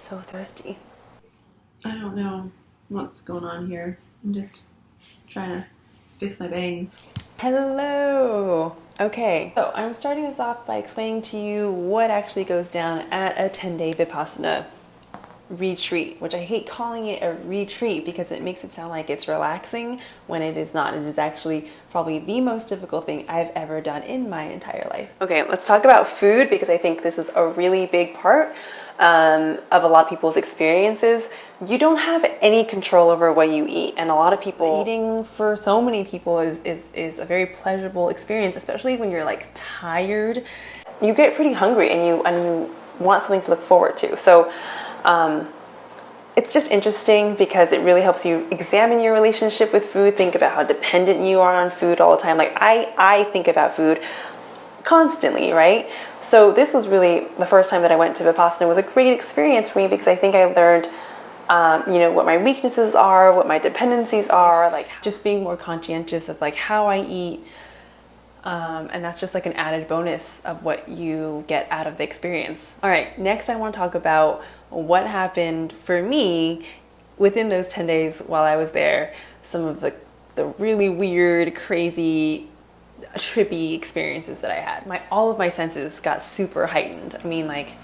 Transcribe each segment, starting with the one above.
so thirsty. I don't know what's going on here. I'm just trying to fix my bangs. Hello! Okay, so I'm starting this off by explaining to you what actually goes down at a 10-day Vipassana retreat, which I hate calling it a retreat because it makes it sound like it's relaxing when it is not. It is actually probably the most difficult thing I've ever done in my entire life. Okay, let's talk about food because I think this is a really big part of a lot of people's experiences. You don't have any control over what you eat, and a lot of people, eating for so many people is a very pleasurable experience, especially when you're like tired. You get pretty hungry and you want something to look forward to. So it's just interesting because it really helps you examine your relationship with food, think about how dependent you are on food all the time. Like I think about food constantly, right? So this was really the first time that I went to Vipassana. It was a great experience for me because I think I learned what my weaknesses are, what my dependencies are, like just being more conscientious of like how I eat. And that's just like an added bonus of what you get out of the experience. All right, next I want to talk about what happened for me within those 10 days while I was there. Some of the really weird, crazy, trippy experiences that I had. All of my senses got super heightened. I mean, like,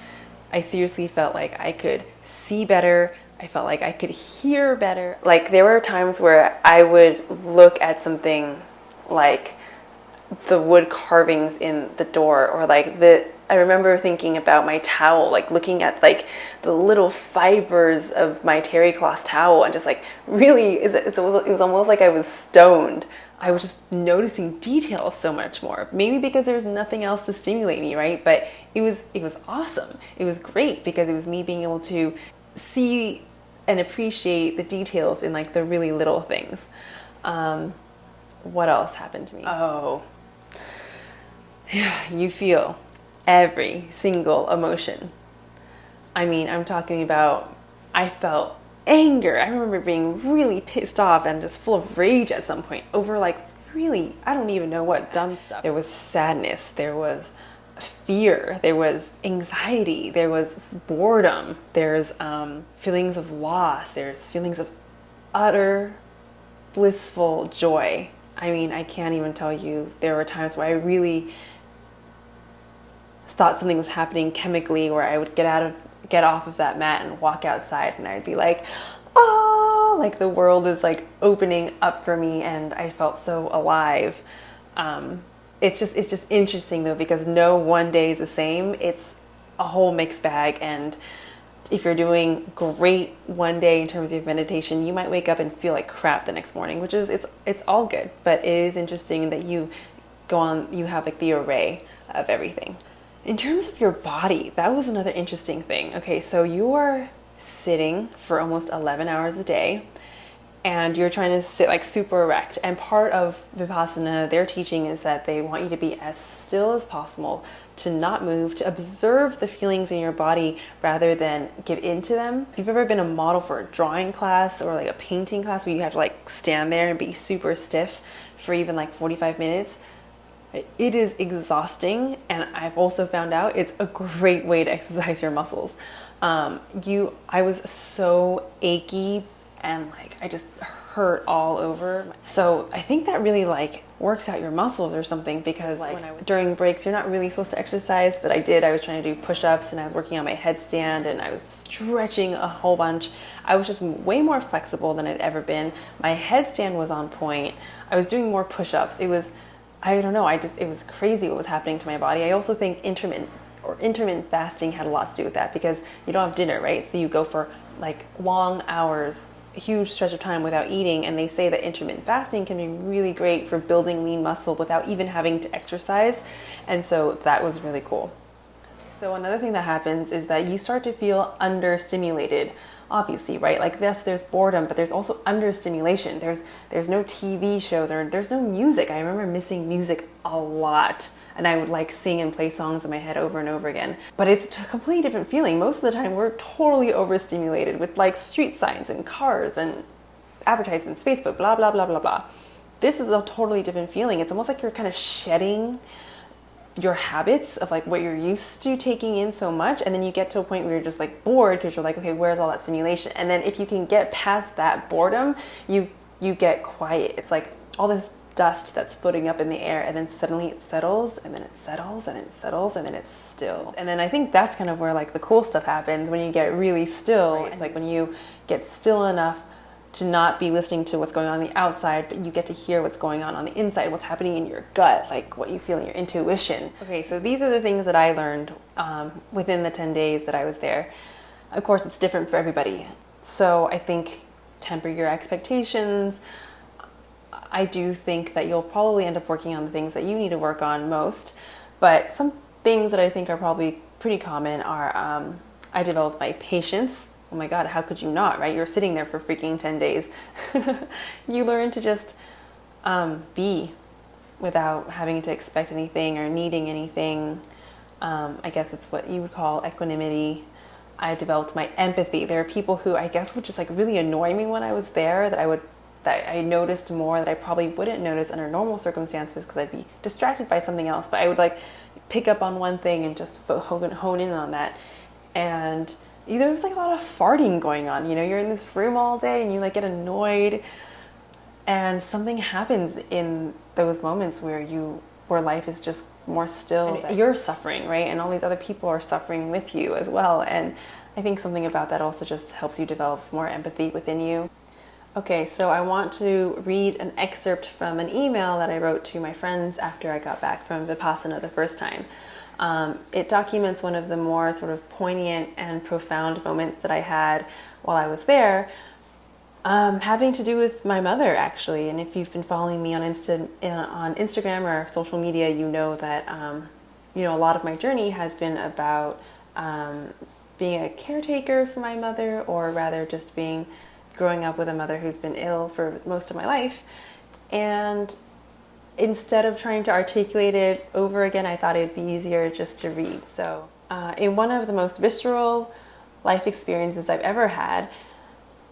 I seriously felt like I could see better. I felt like I could hear better. Like, there were times where I would look at something like the wood carvings in the door, or like I remember thinking about my towel, like looking at like the little fibers of my terry cloth towel, and just like really, it was almost like I was stoned. I was just noticing details so much more. Maybe because there was nothing else to stimulate me, right? But it was awesome. It was great because it was me being able to see and appreciate the details in like the really little things. What else happened to me? Oh, you feel every single emotion. I mean, I'm talking about, I felt anger. I remember being really pissed off and just full of rage at some point over like really, I don't even know what dumb stuff. There was sadness, there was fear, there was anxiety, there was boredom, there's feelings of loss, there's feelings of utter blissful joy. I mean, I can't even tell you. There were times where I really thought something was happening chemically, where I would get off of that mat and walk outside, and I'd be like, oh, like the world is like opening up for me, and I felt so alive. It's just interesting though, because no one day is the same. It's a whole mixed bag, and if you're doing great one day in terms of meditation, you might wake up and feel like crap the next morning, which is, it's all good. But it is interesting that you have like the array of everything. In terms of your body, that was another interesting thing. Okay, so you are sitting for almost 11 hours a day, and you're trying to sit like super erect. And part of Vipassana, their teaching is that they want you to be as still as possible, to not move, to observe the feelings in your body rather than give into them. If you've ever been a model for a drawing class or like a painting class where you have to like stand there and be super stiff for even like 45 minutes, it is exhausting, and I've also found out it's a great way to exercise your muscles. I was so achy and like I just hurt all over. So I think that really like works out your muscles or something, because like during breaks you're not really supposed to exercise, but I did. I was trying to do push-ups and I was working on my headstand and I was stretching a whole bunch. I was just way more flexible than I'd ever been. My headstand was on point. I was doing more push-ups. I don't know, it was crazy what was happening to my body. I also think intermittent fasting had a lot to do with that, because you don't have dinner, right? So you go for like long hours, a huge stretch of time without eating, and they say that intermittent fasting can be really great for building lean muscle without even having to exercise. And so that was really cool. So another thing that happens is that you start to feel understimulated. Obviously, right? Like this, there's boredom, but there's also understimulation. There's no TV shows, or there's no music. I remember missing music a lot, and I would like sing and play songs in my head over and over again. But it's a completely different feeling. Most of the time we're totally overstimulated with like street signs and cars and advertisements, Facebook, blah, blah, blah, blah, blah. This is a totally different feeling. It's almost like you're kind of shedding your habits of like what you're used to taking in so much, and then you get to a point where you're just like bored because you're like, okay, where's all that stimulation? And then if you can get past that boredom, you get quiet. It's like all this dust that's floating up in the air, and then suddenly it settles, and then it settles, and then it settles, and then it's still. And then I think that's kind of where like the cool stuff happens, when you get really still. Right. It's like when you get still enough to not be listening to what's going on the outside, but you get to hear what's going on the inside, what's happening in your gut, like what you feel in your intuition. Okay, so these are the things that I learned within the 10 days that I was there. Of course, it's different for everybody. So I think temper your expectations. I do think that you'll probably end up working on the things that you need to work on most. But some things that I think are probably pretty common are I developed my patience. Oh my God, how could you not, right? You're sitting there for freaking 10 days. You learn to just be without having to expect anything or needing anything. I guess it's what you would call equanimity. I developed my empathy. There are people who I guess would just like really annoy me when I was there, that I noticed more that I probably wouldn't notice under normal circumstances because I'd be distracted by something else. But I would like pick up on one thing and just hone in on that. And there was like a lot of farting going on. You're in this room all day and you like get annoyed, and something happens in those moments where life is just more still. And you're suffering, right? And all these other people are suffering with you as well. And I think something about that also just helps you develop more empathy within you. Okay, so I want to read an excerpt from an email that I wrote to my friends after I got back from Vipassana the first time. It documents one of the more sort of poignant and profound moments that I had while I was there, having to do with my mother, actually. And if you've been following me on Instagram or social media, you know that a lot of my journey has been about being a caretaker for my mother, or rather just growing up with a mother who's been ill for most of my life. And instead of trying to articulate it over again, I thought it'd be easier just to read. So in one of the most visceral life experiences I've ever had,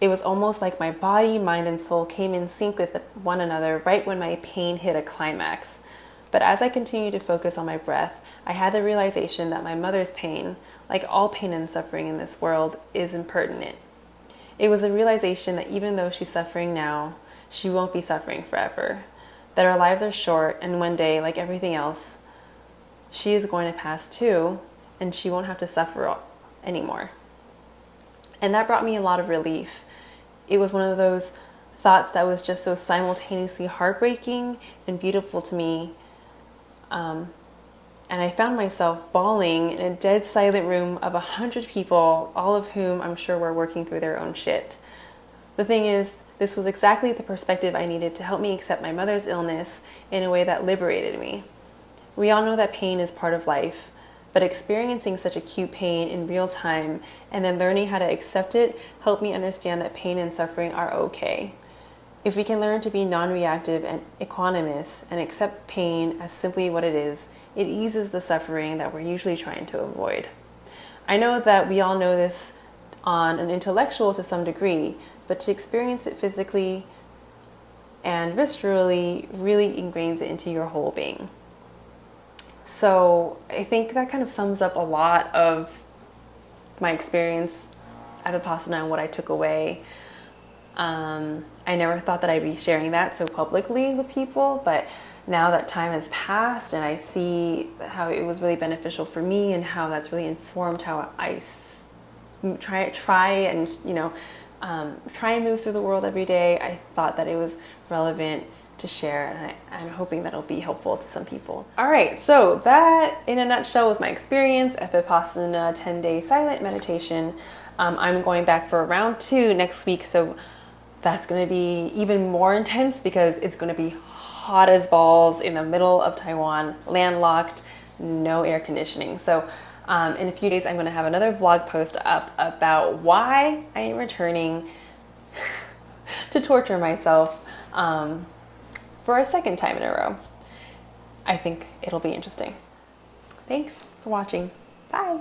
it was almost like my body, mind, and soul came in sync with one another right when my pain hit a climax. But as I continued to focus on my breath, I had the realization that my mother's pain, like all pain and suffering in this world, is impertinent. It was a realization that even though she's suffering now, she won't be suffering forever. That our lives are short, and one day, like everything else, she is going to pass too, and she won't have to suffer anymore. And that brought me a lot of relief. It was one of those thoughts that was just so simultaneously heartbreaking and beautiful to me. And I found myself bawling in a dead silent room of 100 people, all of whom I'm sure were working through their own shit. The thing is, this was exactly the perspective I needed to help me accept my mother's illness in a way that liberated me. We all know that pain is part of life, but experiencing such acute pain in real time and then learning how to accept it helped me understand that pain and suffering are okay. If we can learn to be non-reactive and equanimous and accept pain as simply what it is, it eases the suffering that we're usually trying to avoid. I know that we all know this on an intellectual to some degree, but to experience it physically and viscerally really ingrains it into your whole being. So I think that kind of sums up a lot of my experience at Vipassana and what I took away. I never thought that I'd be sharing that so publicly with people, but now that time has passed and I see how it was really beneficial for me and how that's really informed how I try and move through the world every day, I thought that it was relevant to share, and I'm hoping that'll be helpful to some people. All right, so that in a nutshell was my experience at the Vipassana 10-day silent meditation. I'm going back for round 2 next week, so that's going to be even more intense because it's going to be hot as balls in the middle of Taiwan, landlocked, no air conditioning. So in a few days, I'm going to have another vlog post up about why I am returning to torture myself for a second time in a row. I think it'll be interesting. Thanks for watching. Bye.